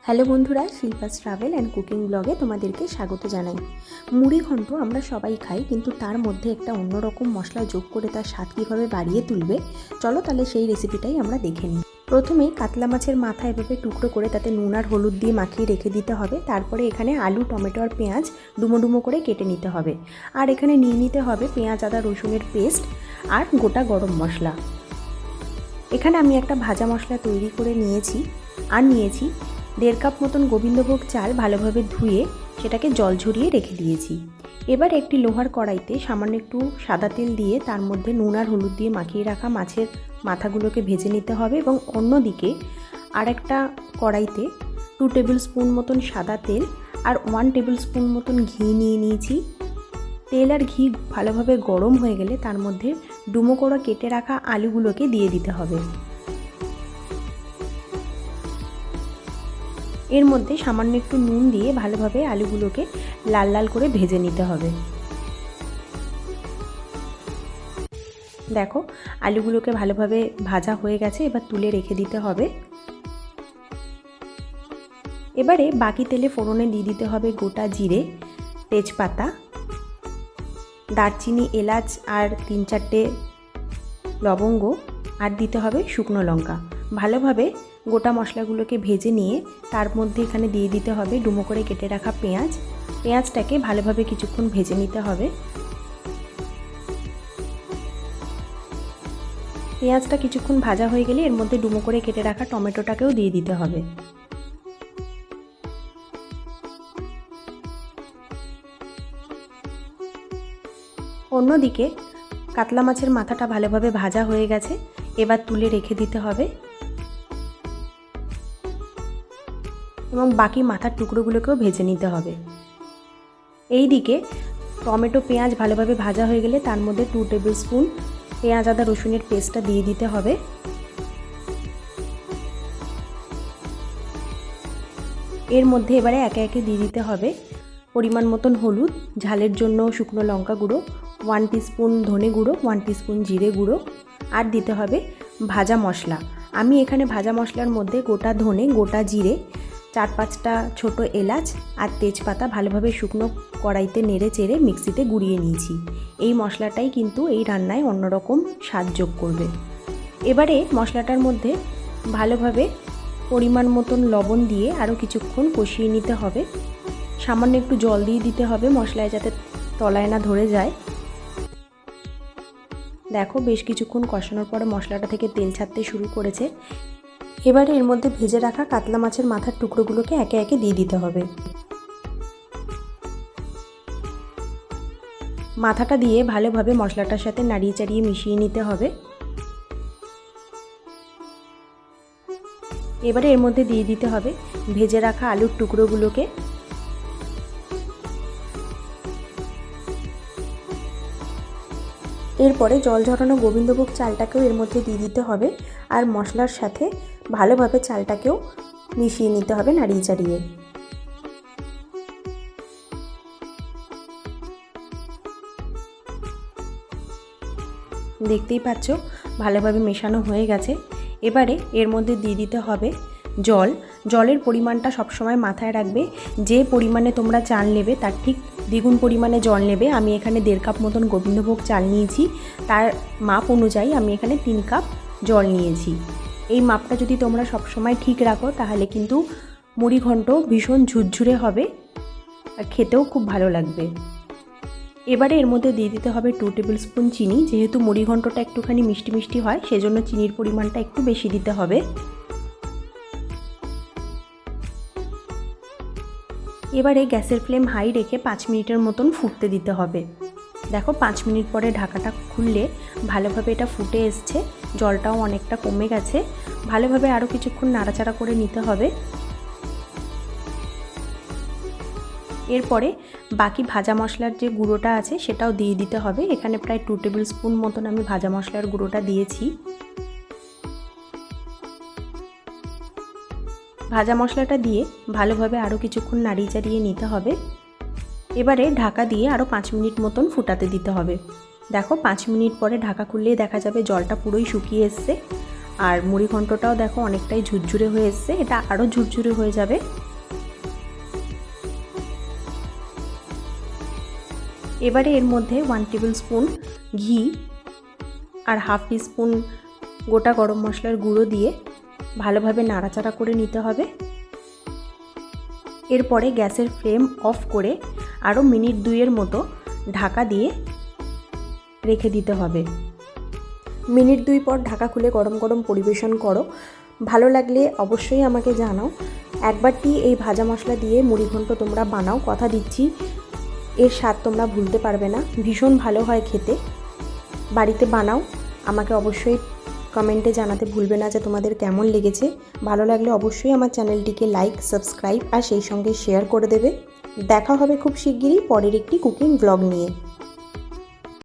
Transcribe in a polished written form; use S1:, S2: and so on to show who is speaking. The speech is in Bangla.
S1: হ্যালো বন্ধুরা, শিল্পাস ট্রাভেল অ্যান্ড কুকিং ব্লগে তোমাদেরকে স্বাগত জানাই। মুড়ি ঘন্ট আমরা সবাই খাই, কিন্তু তার মধ্যে একটা অন্যরকম মশলা যোগ করে তার স্বাদ কীভাবে বাড়িয়ে তুলবে, চলো তাহলে সেই রেসিপিটাই আমরা দেখে নিই। প্রথমেই কাতলা মাছের মাথা এভাবে টুকরো করে তাতে নুন আর হলুদ দিয়ে মাখিয়ে রেখে দিতে হবে। তারপরে এখানে আলু, টমেটো আর পেঁয়াজ ডুমো ডুমো করে কেটে নিতে হবে। আর এখানে নিয়ে নিতে হবে পেঁয়াজ, আদা, রসুনের পেস্ট আর গোটা গরম মশলা। এখানে আমি একটা ভাজা মশলা তৈরি করে নিয়েছি। আর নিয়েছি 1.5 কাপ মতন গোবিন্দভোগ চাল, ভালোভাবে ধুয়ে সেটাকে জল ঝরিয়ে রেখে দিয়েছি। এবার একটি লোহার কড়াইতে সামান্য একটু সাদা তেল দিয়ে তার মধ্যে নুন আর হলুদ দিয়ে মাখিয়ে রাখা মাছের মাথাগুলোকে ভেজে নিতে হবে। এবং অন্যদিকে আর একটা কড়াইতে 2 টেবিল স্পুন মতন সাদা তেল আর 1 টেবিল স্পুন মতন ঘি নিয়ে নিয়েছি। তেল আর ঘি ভালোভাবে গরম হয়ে গেলে তার মধ্যে ডুমো করে কেটে রাখা আলুগুলোকে দিয়ে দিতে হবে। এর মধ্যে সামান্য একটু নুন দিয়ে ভালোভাবে আলুগুলোকে লাল লাল করে ভেজে নিতে হবে। দেখো, আলুগুলোকে ভালোভাবে ভাজা হয়ে গেছে, এবার তুলে রেখে দিতে হবে। এবারে বাকি তেলে ফোড়নে দিয়ে দিতে হবে গোটা জিরে, তেজপাতা, দারচিনি, এলাচ আর 3-4টে লবঙ্গ, আর দিতে হবে শুকনো লঙ্কা। ভালোভাবে গোটা মশলাগুলোকে ভেজে নিয়ে তার মধ্যে এখানে দিয়ে দিতে হবে ডুমো করে কেটে রাখা পেঁয়াজটাকে ভালোভাবে কিছুক্ষণ ভেজে নিতে হবে। পেঁয়াজটা কিছুক্ষণ ভাজা হয়ে গেলে এর মধ্যে ডুমো করে কেটে রাখা টমেটোটাকেও দিয়ে দিতে হবে। অন্যদিকে কাতলা মাছের মাথাটা ভালোভাবে ভাজা হয়ে গেছে, এবার তুলে রেখে দিতে হবে। এবং বাকি মাথার টুকরোগুলোকেও ভেজে নিতে হবে। এই দিকে টমেটো, পেঁয়াজ ভালোভাবে ভাজা হয়ে গেলে তার মধ্যে 2 টেবিল স্পুন পেঁয়াজ, আদা, রসুনের পেস্টটা দিয়ে দিতে হবে। এর মধ্যে এবারে একে একে দিয়ে দিতে হবে পরিমাণ মতন হলুদ, ঝালের জন্য শুকনো লঙ্কা গুঁড়ো, 1 টিস্পুন ধনে গুঁড়ো, 1 টিস্পুন জিরে গুঁড়ো, আর দিতে হবে ভাজা মশলা। আমি এখানে ভাজা মশলার মধ্যে গোটা ধনে, গোটা জিরে, 4-5টা ছোটো এলাচ আর তেজপাতা ভালোভাবে শুকনো কড়াইতে নেড়ে চেড়ে মিক্সিতে গুঁড়িয়ে নিয়েছি। এই মশলাটাই কিন্তু এই রান্নায় অন্যরকম স্বাদ যোগ করবে। এবারে মশলাটার মধ্যে ভালোভাবে পরিমাণ মতন লবণ দিয়ে আরও কিছুক্ষণ কষিয়ে নিতে হবে। সামান্য একটু জল দিয়ে দিতে হবে মশলায়, যাতে তলায় না ধরে যায়। দেখো, বেশ কিছুক্ষণ কষানোর পরে মশলাটা থেকে তেল ছাড়তে শুরু করেছে। এবারে এর মধ্যে ভেজে রাখা কাতলা মাছের মাথার টুকরোগুলোকে একে একে দিয়ে দিতে হবে। মাথাটা দিয়ে ভালোভাবে মশলাটার সাথে নাড়িয়ে চাড়িয়ে মিশিয়ে নিতে হবে। এবারে এর মধ্যে দিয়ে দিতে হবে ভেজে রাখা আলুর টুকরোগুলোকে। এরপরে জল ঝরানো গোবিন্দভোগ চালটাকেও এর মধ্যে দিয়ে দিতে হবে। আর মশলার সাথে ভালোভাবে চালটাকেও মিশিয়ে নিতে হবে নাড়িয়ে চাড়িয়ে। দেখতেই পাচ্ছ ভালোভাবে মেশানো হয়ে গেছে। এবারে এর মধ্যে দিয়ে দিতে হবে জলের পরিমাণটা সবসময় মাথায় রাখবে। যে পরিমাণে তোমরা চাল নেবে তার ঠিক দ্বিগুণ পরিমাণে জল নেবে। আমি এখানে 1.5 কাপ মতন গোবিন্দভোগ চাল নিয়েছি, তার মাপ অনুযায়ী আমি এখানে 3 কাপ জল নিয়েছি। এই মাপটা যদি তোমরা সবসময় ঠিক রাখো তাহলে কিন্তু মুড়ি ঘন্ট ভীষণ ঝুরঝুরে হবে আর খেতেও খুব ভালো লাগবে। এবারে এর মধ্যে দিয়ে দিতে হবে 2 টেবিল স্পুন চিনি। যেহেতু মুড়ি ঘন্টটা একটুখানি মিষ্টি মিষ্টি হয়, সেজন্য চিনির পরিমাণটা একটু বেশি দিতে হবে। এবারে গ্যাসের ফ্লেম হাই রেখে 5 মিনিটের মতন ফুটতে দিতে হবে। দেখো, 5 মিনিট পরে ঢাকাটা খুললে ভালোভাবে এটা ফুটে এসছে, জলটাও অনেকটা কমে গেছে। ভালোভাবে আরও কিছুক্ষণ নাড়াচাড়া করে নিতে হবে। এরপরে বাকি ভাজা মশলার যে গুঁড়োটা আছে সেটাও দিয়ে দিতে হবে। এখানে প্রায় 2 টেবিল স্পুন মতন আমি ভাজা মশলার গুঁড়োটা দিয়েছি। ভাজা মশলাটা দিয়ে ভালোভাবে আরও কিছুক্ষণ নাড়িয়ে চাড়িয়ে নিতে হবে। এবারে ঢাকা দিয়ে আরও 5 মিনিট মতন ফুটাতে দিতে হবে। দেখো, 5 মিনিট পরে ঢাকা খুললেই দেখা যাবে জলটা পুরোই শুকিয়ে এসছে। আর মুড়ি ঘন্টটাও দেখো অনেকটাই ঝুরঝুরে হয়ে এসছে, এটা আরও ঝুরঝুরে হয়ে যাবে। এবারে এর মধ্যে 1 টেবিল স্পুন ঘি আর হাফ টিস্পুন গোটা গরম মশলার গুঁড়ো দিয়ে ভালোভাবে নাড়াচাড়া করে নিতে হবে। এরপরে গ্যাসের ফ্লেম অফ করে আরও মিনিট 2 মতো ঢাকা দিয়ে রেখে দিতে হবে। মিনিট 2 পর ঢাকা খুলে গরম গরম পরিবেশন করো। ভালো লাগলে অবশ্যই আমাকে জানাও। একবারটি এই ভাজা মশলা দিয়ে মুড়ি ঘন্ট তোমরা বানাও, কথা দিচ্ছি এর স্বাদ তোমরা ভুলতে পারবে না, ভীষণ ভালো হয় খেতে। বাড়িতে বানাও, আমাকে অবশ্যই কমেন্টে জানাতে ভুলবে না যে তোমাদের কেমন লেগেছে। ভালো লাগলে অবশ্যই আমার চ্যানেলটিকে লাইক, সাবস্ক্রাইব আর সেই সঙ্গে শেয়ার করে দেবে। দেখা হবে খুব শিগগিরই পরের একটি কুকিং ব্লগ নিয়ে।